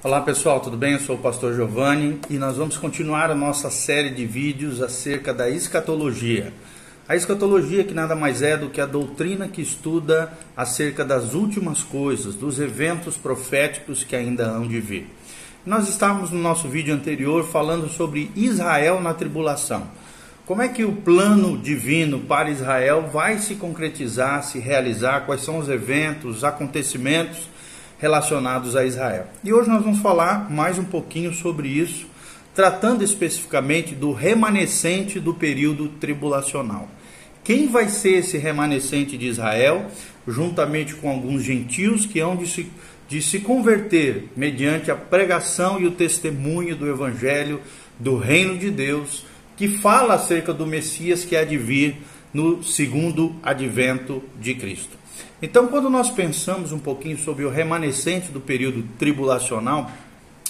Olá pessoal, tudo bem? Eu sou o pastor Giovanni e nós vamos continuar a nossa série de vídeos acerca da escatologia. A escatologia que nada mais é do que a doutrina que estuda acerca das últimas coisas, dos eventos proféticos que ainda hão de vir. Nós estávamos no nosso vídeo anterior falando sobre Israel na tribulação. Como é que o plano divino para Israel vai se concretizar, se realizar, quais são os eventos, os acontecimentos relacionados a Israel. E hoje nós vamos falar mais um pouquinho sobre isso, tratando especificamente do remanescente do período tribulacional. Quem vai ser esse remanescente de Israel, juntamente com alguns gentios que hão de se converter mediante a pregação e o testemunho do Evangelho do Reino de Deus, que fala acerca do Messias que há de vir no segundo advento de Cristo. Então, quando nós pensamos um pouquinho sobre o remanescente do período tribulacional,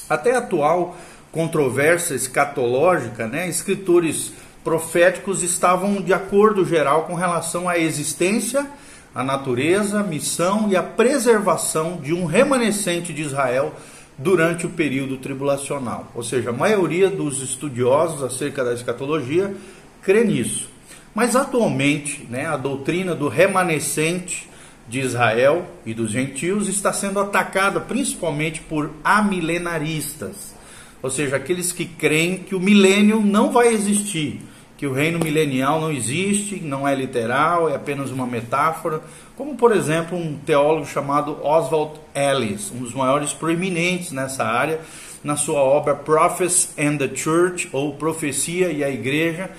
até a atual controvérsia escatológica, escritores proféticos estavam de acordo geral com relação à existência, à natureza, missão e à preservação de um remanescente de Israel durante o período tribulacional. Ou seja, a maioria dos estudiosos acerca da escatologia crê nisso. Mas atualmente, a doutrina do remanescente de Israel e dos gentios está sendo atacada principalmente por amilenaristas, ou seja, aqueles que creem que o milênio não vai existir, que o reino milenial não existe, não é literal, é apenas uma metáfora, como por exemplo um teólogo chamado Oswald Ellis, um dos maiores proeminentes nessa área, na sua obra Prophets and the Church, ou Profecia e a Igreja.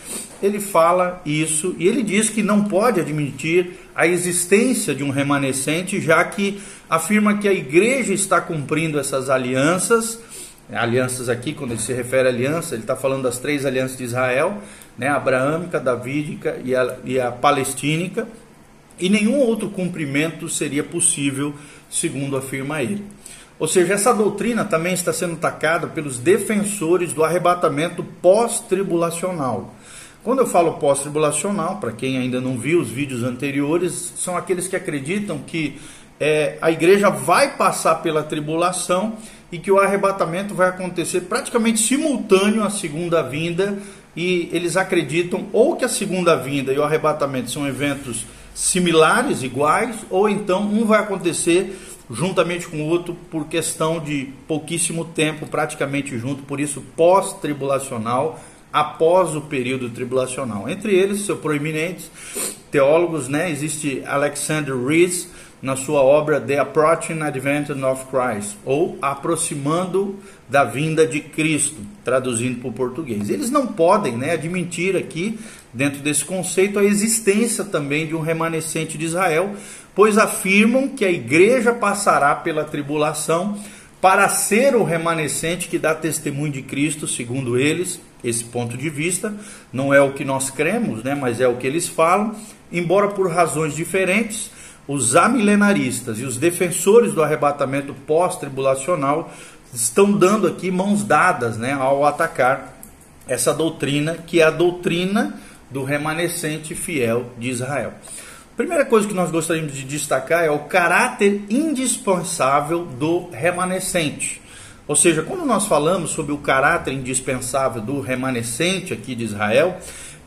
Ele fala isso e ele diz que não pode admitir a existência de um remanescente, já que afirma que a igreja está cumprindo essas alianças aqui, quando ele se refere à aliança, ele está falando das 3 alianças de Israel, a abraâmica, davídica e a palestínica, e nenhum outro cumprimento seria possível, segundo afirma ele. Ou seja, essa doutrina também está sendo atacada pelos defensores do arrebatamento pós-tribulacional. Quando eu falo pós-tribulacional, para quem ainda não viu os vídeos anteriores, são aqueles que acreditam que a igreja vai passar pela tribulação e que o arrebatamento vai acontecer praticamente simultâneo à segunda vinda, e eles acreditam ou que a segunda vinda e o arrebatamento são eventos similares, iguais, ou então um vai acontecer juntamente com o outro por questão de pouquíssimo tempo, praticamente junto, por isso pós-tribulacional, após o período tribulacional. Entre eles, seus proeminentes teólogos, existe Alexander Rees, na sua obra The Approaching Advent of Christ, ou Aproximando da Vinda de Cristo, traduzindo para o português. Eles não podem admitir aqui, dentro desse conceito, a existência também de um remanescente de Israel, pois afirmam que a igreja passará pela tribulação para ser o remanescente que dá testemunho de Cristo, segundo eles. Esse ponto de vista não é o que nós cremos, mas é o que eles falam, embora por razões diferentes. Os amilenaristas e os defensores do arrebatamento pós-tribulacional estão dando aqui mãos dadas ao atacar essa doutrina, que é a doutrina do remanescente fiel de Israel. A primeira coisa que nós gostaríamos de destacar é o caráter indispensável do remanescente. Ou seja, quando nós falamos sobre o caráter indispensável do remanescente aqui de Israel,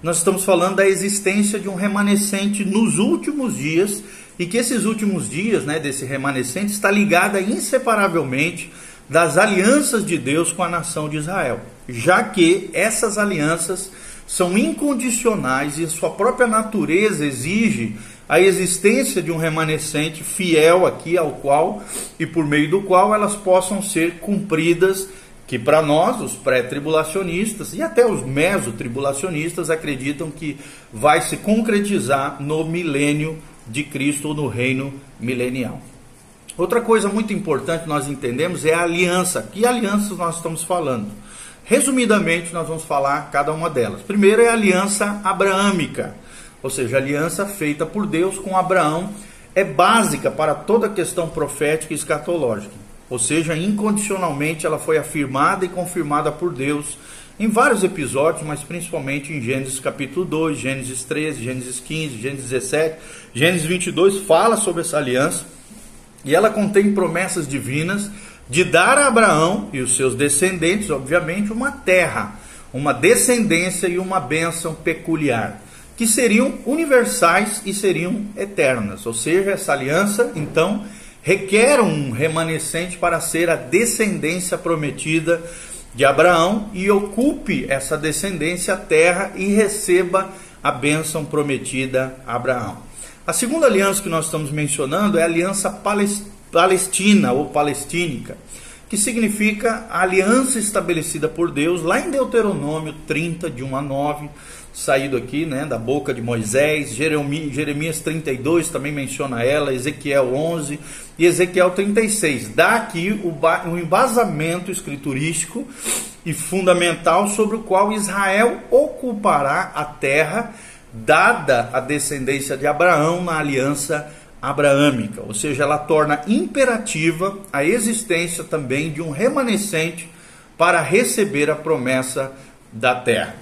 nós estamos falando da existência de um remanescente nos últimos dias, e que esses últimos dias desse remanescente está ligada inseparavelmente das alianças de Deus com a nação de Israel, já que essas alianças são incondicionais e sua própria natureza exige a existência de um remanescente fiel aqui ao qual e por meio do qual elas possam ser cumpridas, que para nós, os pré-tribulacionistas e até os mesotribulacionistas acreditam que vai se concretizar no milênio de Cristo ou no reino milenial. Outra coisa muito importante nós entendemos é a aliança. Que alianças nós estamos falando? Resumidamente, nós vamos falar cada uma delas. Primeiro é a aliança abraâmica, ou seja, a aliança feita por Deus com Abraão é básica para toda a questão profética e escatológica. Ou seja, incondicionalmente ela foi afirmada e confirmada por Deus em vários episódios, mas principalmente em Gênesis capítulo 2, Gênesis 13, Gênesis 15, Gênesis 17, Gênesis 22 fala sobre essa aliança, e ela contém promessas divinas de dar a Abraão e os seus descendentes, obviamente, uma terra, uma descendência e uma bênção peculiar, que seriam universais e seriam eternas. Ou seja, essa aliança, então, requer um remanescente para ser a descendência prometida de Abraão e ocupe essa descendência a terra e receba a bênção prometida a Abraão. A segunda aliança que nós estamos mencionando é a aliança palestina ou palestínica, que significa a aliança estabelecida por Deus lá em Deuteronômio 30, de 1 a 9, saído aqui, né, da boca de Moisés. Jeremias 32 também menciona ela, Ezequiel 11 e Ezequiel 36. Dá aqui um embasamento escriturístico e fundamental sobre o qual Israel ocupará a terra dada a descendência de Abraão na aliança abraâmica, ou seja, ela torna imperativa a existência também de um remanescente para receber a promessa da terra.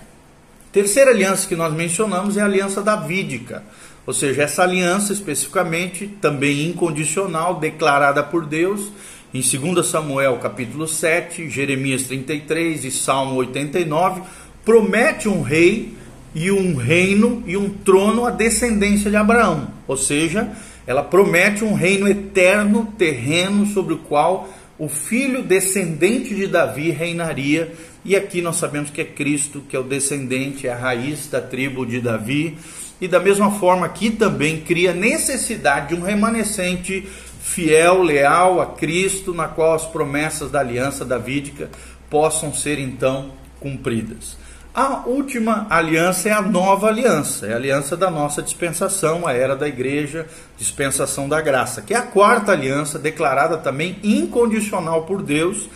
Terceira aliança que nós mencionamos é a aliança davídica, ou seja, essa aliança especificamente, também incondicional, declarada por Deus em 2 Samuel capítulo 7, Jeremias 33 e Salmo 89, promete um rei e um reino e um trono à descendência de Abraão, ou seja, ela promete um reino eterno, terreno, sobre o qual o filho descendente de Davi reinaria. E aqui nós sabemos que é Cristo, que é o descendente, é a raiz da tribo de Davi. E da mesma forma aqui também cria necessidade de um remanescente fiel, leal a Cristo, na qual as promessas da aliança davídica possam ser então cumpridas. A última aliança é a nova aliança, é a aliança da nossa dispensação, a era da igreja, dispensação da graça, que é a quarta aliança, declarada também incondicional por Deus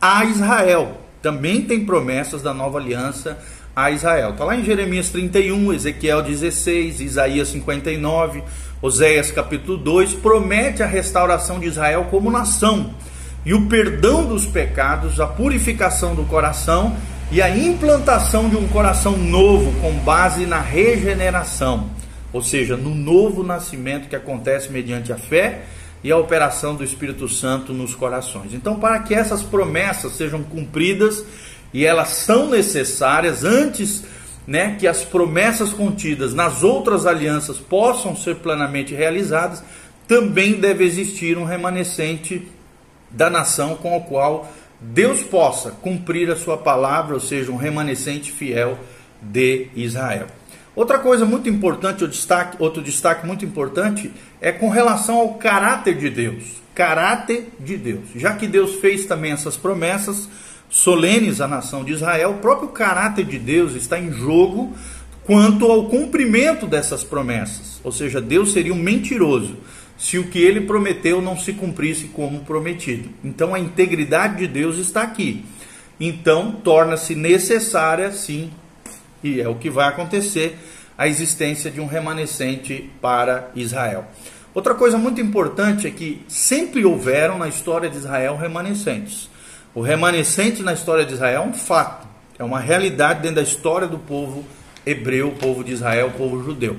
a Israel. Também tem promessas da nova aliança a Israel. Está lá em Jeremias 31, Ezequiel 16, Isaías 59, Oséias capítulo 2, promete a restauração de Israel como nação, e o perdão dos pecados, a purificação do coração, e a implantação de um coração novo com base na regeneração, ou seja, no novo nascimento que acontece mediante a fé e a operação do Espírito Santo nos corações. Então, para que essas promessas sejam cumpridas, e elas são necessárias antes, né, que as promessas contidas nas outras alianças possam ser plenamente realizadas, também deve existir um remanescente da nação com o qual Deus possa cumprir a sua palavra, ou seja, um remanescente fiel de Israel. Outra coisa muito importante, outro destaque muito importante é com relação ao caráter de Deus. Caráter de Deus. Já que Deus fez também essas promessas solenes à nação de Israel, o próprio caráter de Deus está em jogo quanto ao cumprimento dessas promessas. Ou seja, Deus seria um mentiroso se o que ele prometeu não se cumprisse como prometido. Então a integridade de Deus está aqui. Então torna-se necessária, sim, e é o que vai acontecer, a existência de um remanescente para Israel. Outra coisa muito importante é que sempre houveram na história de Israel remanescentes. O remanescente na história de Israel é um fato, é uma realidade dentro da história do povo hebreu, o povo de Israel, o povo judeu.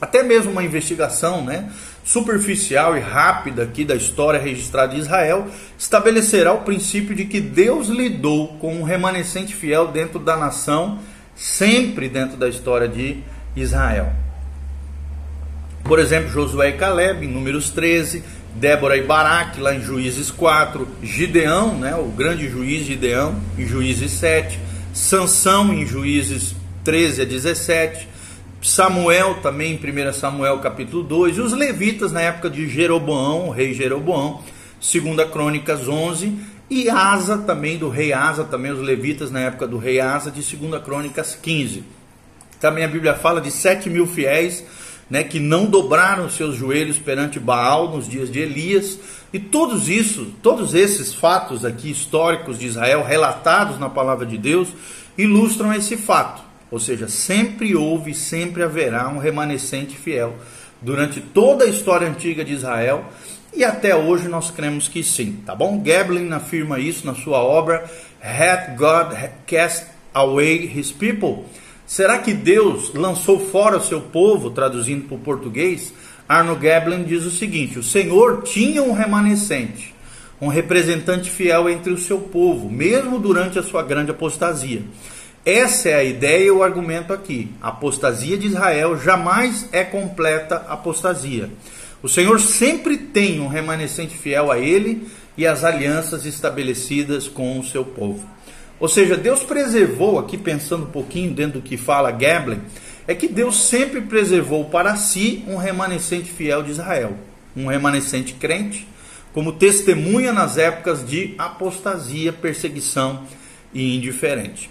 Até mesmo uma investigação, né, superficial e rápida aqui da história registrada de Israel estabelecerá o princípio de que Deus lidou com um remanescente fiel dentro da nação, sempre dentro da história de Israel. Por exemplo, Josué e Caleb em Números 13, Débora e Baraque lá em Juízes 4, Gideão, né, o grande juiz Gideão em Juízes 7, Sansão em Juízes 13 a 17, Samuel também em 1 Samuel capítulo 2, e os levitas na época de Jeroboão, o rei Jeroboão, 2 Crônicas 11, e Asa também, do rei Asa, também os levitas na época do rei Asa, de 2 Crônicas 15. Também a Bíblia fala de 7.000 fiéis, né, que não dobraram seus joelhos perante Baal nos dias de Elias, e todos esses fatos aqui históricos de Israel, relatados na palavra de Deus, ilustram esse fato. Ou seja, sempre houve e sempre haverá um remanescente fiel durante toda a história antiga de Israel, e até hoje nós cremos que sim, tá bom? Gablin afirma isso na sua obra Hath God Cast Away His People? Será que Deus lançou fora o seu povo? Traduzindo para o português, Arno Gablin diz o seguinte: o Senhor tinha um remanescente, um representante fiel entre o seu povo, mesmo durante a sua grande apostasia. Essa é a ideia e o argumento aqui. A apostasia de Israel jamais é completa apostasia. O Senhor sempre tem um remanescente fiel a Ele e as alianças estabelecidas com o seu povo. Ou seja, Deus preservou, aqui pensando um pouquinho dentro do que fala Geblen, é que Deus sempre preservou para si um remanescente fiel de Israel, um remanescente crente, como testemunha nas épocas de apostasia, perseguição e indiferente.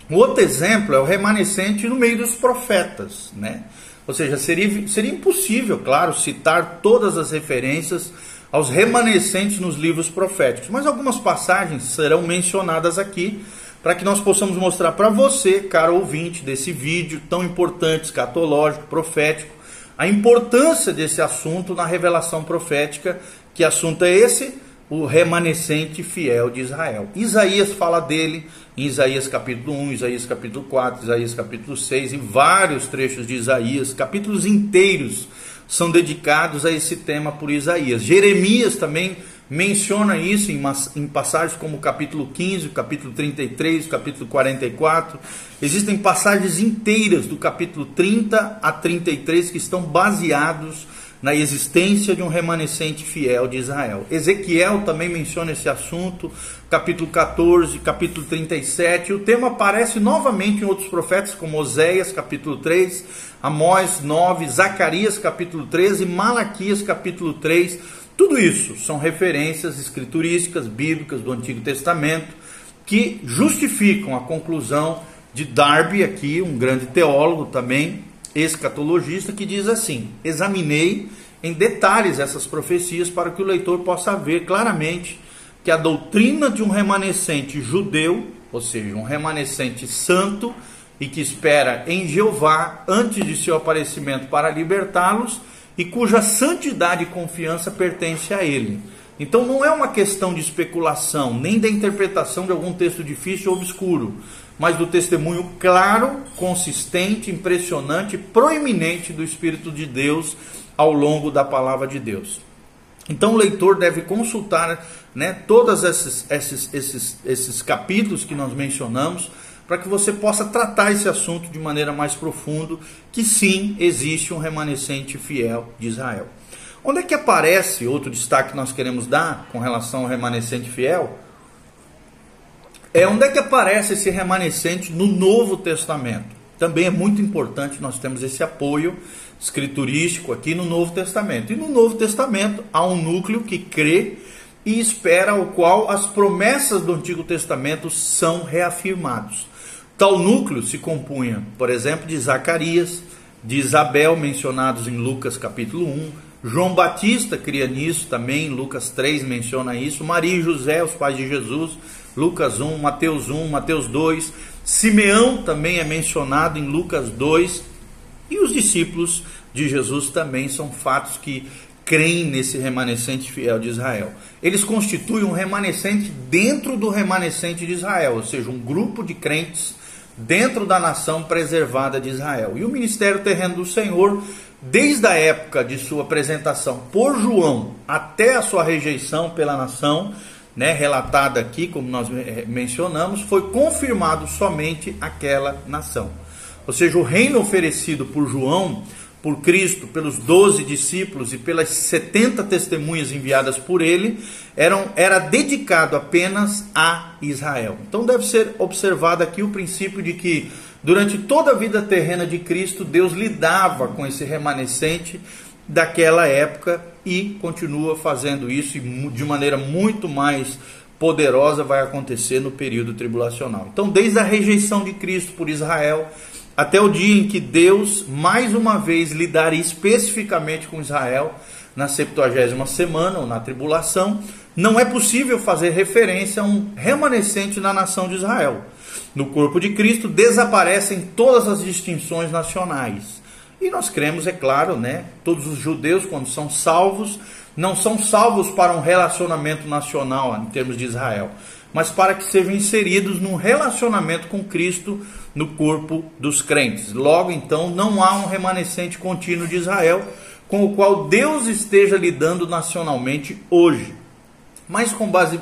O outro exemplo é o remanescente no meio dos profetas, né? Ou seja, seria impossível, claro, citar todas as referências aos remanescentes nos livros proféticos, mas algumas passagens serão mencionadas aqui para que nós possamos mostrar para você, caro ouvinte desse vídeo tão importante, escatológico, profético, a importância desse assunto na revelação profética. Que assunto é esse? O remanescente fiel de Israel. Isaías fala dele em Isaías capítulo 1, Isaías capítulo 4, Isaías capítulo 6, em vários trechos de Isaías, capítulos inteiros são dedicados a esse tema por Isaías. Jeremias também menciona isso em passagens como o capítulo 15, o capítulo 33, o capítulo 44. Existem passagens inteiras do capítulo 30 a 33 que estão baseados na existência de um remanescente fiel de Israel. Ezequiel também menciona esse assunto, capítulo 14, capítulo 37, o tema aparece novamente em outros profetas, como Oséias, capítulo 3, Amós 9, Zacarias, capítulo 13, Malaquias, capítulo 3, tudo isso são referências escriturísticas, bíblicas do Antigo Testamento, que justificam a conclusão de Darby, aqui, um grande teólogo também, escatologista, que diz assim: examinei em detalhes essas profecias para que o leitor possa ver claramente que a doutrina de um remanescente judeu, ou seja, um remanescente santo e que espera em Jeová antes de seu aparecimento para libertá-los e cuja santidade e confiança pertence a ele. Então não é uma questão de especulação, nem da interpretação de algum texto difícil ou obscuro, mas do testemunho claro, consistente, impressionante, proeminente do Espírito de Deus ao longo da palavra de Deus. Então o leitor deve consultar, né, todos esses capítulos que nós mencionamos, para que você possa tratar esse assunto de maneira mais profunda, que sim, existe um remanescente fiel de Israel. Onde é que aparece, outro destaque que nós queremos dar com relação ao remanescente fiel? Onde é que aparece esse remanescente no Novo Testamento? Também é muito importante nós termos esse apoio escriturístico aqui no Novo Testamento. E no Novo Testamento há um núcleo que crê e espera, ao qual as promessas do Antigo Testamento são reafirmadas. Tal núcleo se compunha, por exemplo, de Zacarias, de Isabel, mencionados em Lucas capítulo 1, João Batista cria nisso também, Lucas 3 menciona isso, Maria e José, os pais de Jesus, Lucas 1, Mateus 2, Simeão também é mencionado em Lucas 2, e os discípulos de Jesus também são fatos que creem nesse remanescente fiel de Israel. Eles constituem um remanescente dentro do remanescente de Israel, ou seja, um grupo de crentes dentro da nação preservada de Israel. E o ministério terreno do Senhor, desde a época de sua apresentação por João até a sua rejeição pela nação, né, relatada aqui, como nós mencionamos, foi confirmado somente aquela nação. Ou seja, o reino oferecido por João, por Cristo, pelos 12 discípulos e pelas 70 testemunhas enviadas por ele, era dedicado apenas a Israel. Então deve ser observado aqui o princípio de que durante toda a vida terrena de Cristo, Deus lidava com esse remanescente daquela época e continua fazendo isso, e de maneira muito mais poderosa vai acontecer no período tribulacional. Então, desde a rejeição de Cristo por Israel até o dia em que Deus mais uma vez lidaria especificamente com Israel na 70ª semana ou na tribulação, não é possível fazer referência a um remanescente na nação de Israel. No corpo de Cristo desaparecem todas as distinções nacionais. E nós cremos, é claro, né, todos os judeus, quando são salvos, não são salvos para um relacionamento nacional em termos de Israel, mas para que sejam inseridos num relacionamento com Cristo no corpo dos crentes. Logo, então, não há um remanescente contínuo de Israel com o qual Deus esteja lidando nacionalmente hoje. Mas com base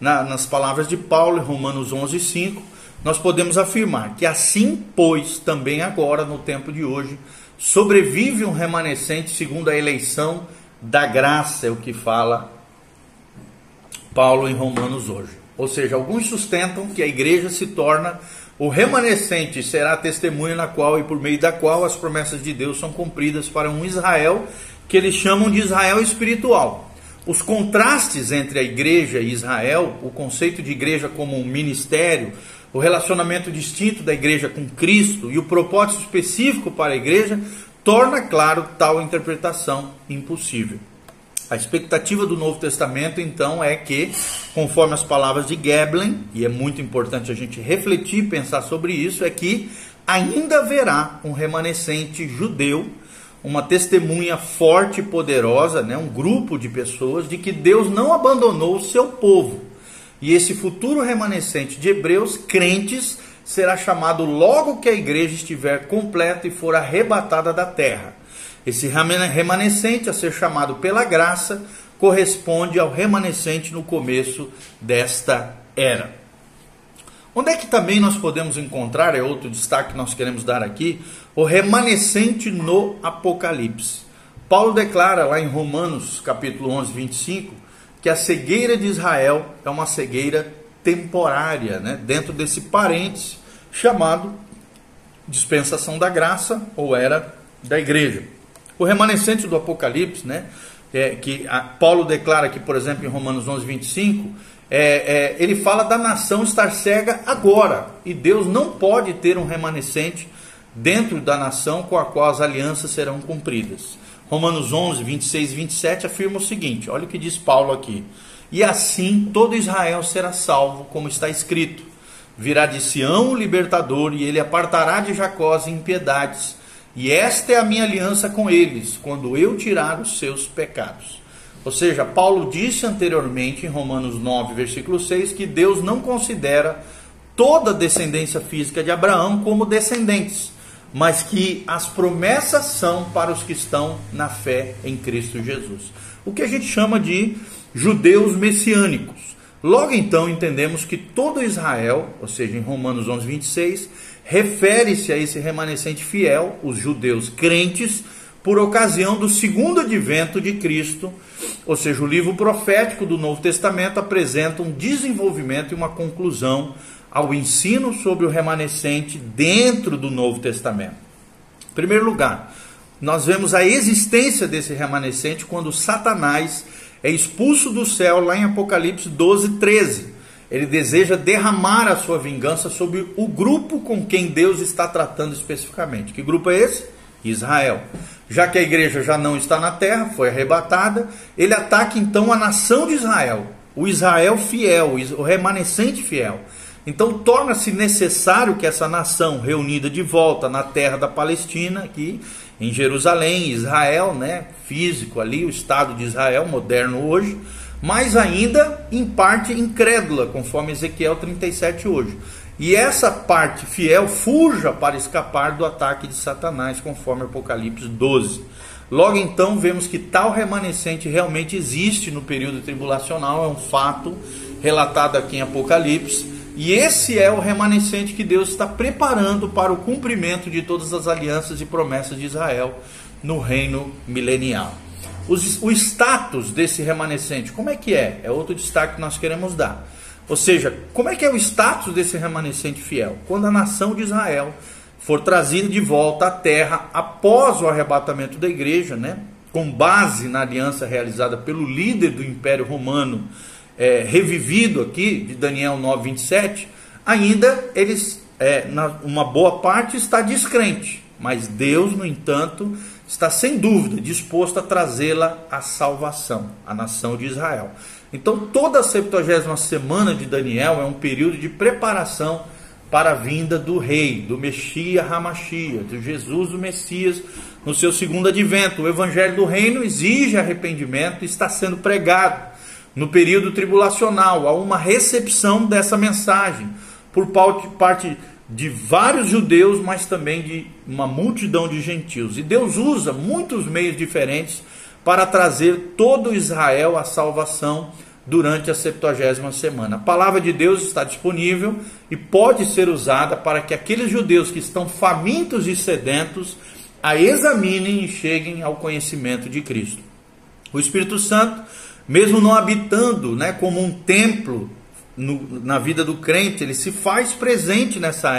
nas palavras de Paulo em Romanos 11:5, nós podemos afirmar que assim, pois, também agora, no tempo de hoje, sobrevive um remanescente segundo a eleição da graça, é o que fala Paulo em Romanos hoje. Ou seja, alguns sustentam que a igreja se torna o remanescente, será a testemunha na qual e por meio da qual as promessas de Deus são cumpridas para um Israel que eles chamam de Israel espiritual. Os contrastes entre a igreja e Israel, o conceito de igreja como um ministério, o relacionamento distinto da igreja com Cristo e o propósito específico para a igreja, torna claro tal interpretação impossível. A expectativa do Novo Testamento, então, é que, conforme as palavras de Geblen, e é muito importante a gente refletir e pensar sobre isso, é que ainda haverá um remanescente judeu, uma testemunha forte e poderosa, um grupo de pessoas, de que Deus não abandonou o seu povo. E esse futuro remanescente de hebreus, crentes, será chamado logo que a igreja estiver completa e for arrebatada da terra. Esse remanescente a ser chamado pela graça corresponde ao remanescente no começo desta era. Onde é que também nós podemos encontrar, é outro destaque que nós queremos dar aqui, o remanescente no Apocalipse. Paulo declara lá em Romanos capítulo 11:25, que a cegueira de Israel é uma cegueira temporária, dentro desse parênteses chamado dispensação da graça ou era da igreja. O remanescente do Apocalipse, que Paulo declara aqui, por exemplo, em Romanos 11:25, ele fala da nação estar cega agora, e Deus não pode ter um remanescente dentro da nação com a qual as alianças serão cumpridas. Romanos 11:26 e 27 afirma o seguinte, olha o que diz Paulo aqui: e assim todo Israel será salvo, como está escrito, virá de Sião o libertador, e ele apartará de Jacó as impiedades, e esta é a minha aliança com eles, quando eu tirar os seus pecados. Ou seja, Paulo disse anteriormente em Romanos 9, versículo 6, que Deus não considera toda a descendência física de Abraão como descendentes, mas que as promessas são para os que estão na fé em Cristo Jesus. O que a gente chama de judeus messiânicos. Logo então entendemos que todo Israel, ou seja, em Romanos 11:26, refere-se a esse remanescente fiel, os judeus crentes, por ocasião do segundo advento de Cristo. Ou seja, o livro profético do Novo Testamento apresenta um desenvolvimento e uma conclusão ao ensino sobre o remanescente dentro do Novo Testamento. Em primeiro lugar, nós vemos a existência desse remanescente quando Satanás é expulso do céu lá em Apocalipse 12:13. Ele deseja derramar a sua vingança sobre o grupo com quem Deus está tratando especificamente. Que grupo é esse? Israel. Já que a igreja já não está na terra, foi arrebatada, ele ataca então a nação de Israel, o Israel fiel, o remanescente fiel. Então torna-se necessário que essa nação reunida de volta na terra da Palestina, aqui em Jerusalém, Israel, físico ali, o Estado de Israel, moderno hoje, mas ainda em parte incrédula, conforme Ezequiel 37 hoje. E essa parte fiel fuja para escapar do ataque de Satanás, conforme Apocalipse 12. Logo então vemos que tal remanescente realmente existe no período tribulacional, é um fato relatado aqui em Apocalipse, e esse é o remanescente que Deus está preparando para o cumprimento de todas as alianças e promessas de Israel no reino milenial. O status desse remanescente, como é que é? É outro destaque que nós queremos dar. Ou seja, como é que é o status desse remanescente fiel? Quando a nação de Israel for trazida de volta à terra após o arrebatamento da igreja, com base na aliança realizada pelo líder do Império Romano, revivido aqui, de Daniel 9:27, ainda uma boa parte está descrente, mas Deus, no entanto, está sem dúvida disposto a trazê-la à salvação, a nação de Israel. Então toda a 70ª semana de Daniel é um período de preparação para a vinda do rei, do Messias Hamashia, do Jesus o Messias, no seu segundo advento. O evangelho do reino exige arrependimento e está sendo pregado no período tribulacional. Há uma recepção dessa mensagem por parte de vários judeus, mas também de uma multidão de gentios. E Deus usa muitos meios diferentes para trazer todo Israel à salvação durante a 70ª semana. A palavra de Deus está disponível e pode ser usada para que aqueles judeus que estão famintos e sedentos a examinem e cheguem ao conhecimento de Cristo. O Espírito Santo, mesmo não habitando, como um templo na vida do crente, ele se faz presente nessa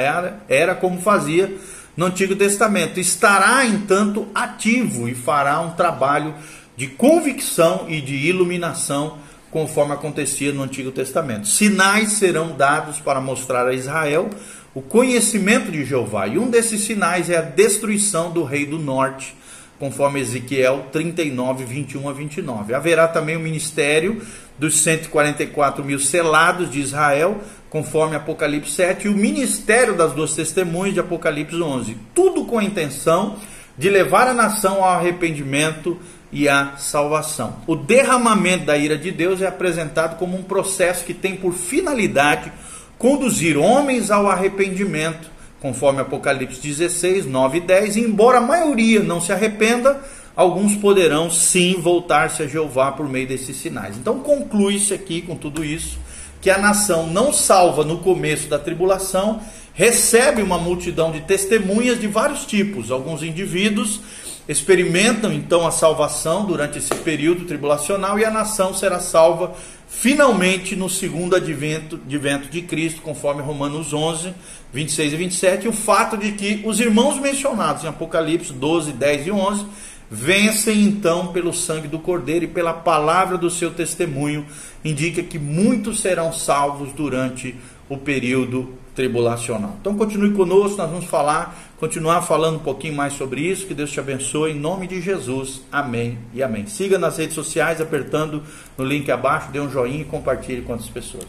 era como fazia no Antigo Testamento. Estará, entanto, ativo e fará um trabalho de convicção e de iluminação, conforme acontecia no Antigo Testamento. Sinais serão dados para mostrar a Israel o conhecimento de Jeová. E um desses sinais é a destruição do rei do norte, conforme Ezequiel 39, 21 a 29. Haverá também o ministério dos 144 mil selados de Israel, conforme Apocalipse 7, e o ministério das 2 testemunhas de Apocalipse 11. Tudo com a intenção de levar a nação ao arrependimento e à salvação. O derramamento da ira de Deus é apresentado como um processo que tem por finalidade conduzir homens ao arrependimento, conforme Apocalipse 16, 9 e 10, e embora a maioria não se arrependa, alguns poderão sim voltar-se a Jeová por meio desses sinais. Então conclui-se aqui com tudo isso, que a nação não salva no começo da tribulação, recebe uma multidão de testemunhas de vários tipos. Alguns indivíduos experimentam então a salvação durante esse período tribulacional, e a nação será salva finalmente no segundo advento de Cristo, conforme Romanos 11, 26 e 27, e o fato de que os irmãos mencionados em Apocalipse 12, 10 e 11 vencem então pelo sangue do Cordeiro e pela palavra do seu testemunho, indica que muitos serão salvos durante o período tribulacional. Então continue conosco, nós vamos continuar falando um pouquinho mais sobre isso. Que Deus te abençoe, em nome de Jesus, amém e amém. Siga nas redes sociais, apertando no link abaixo, dê um joinha e compartilhe com outras pessoas.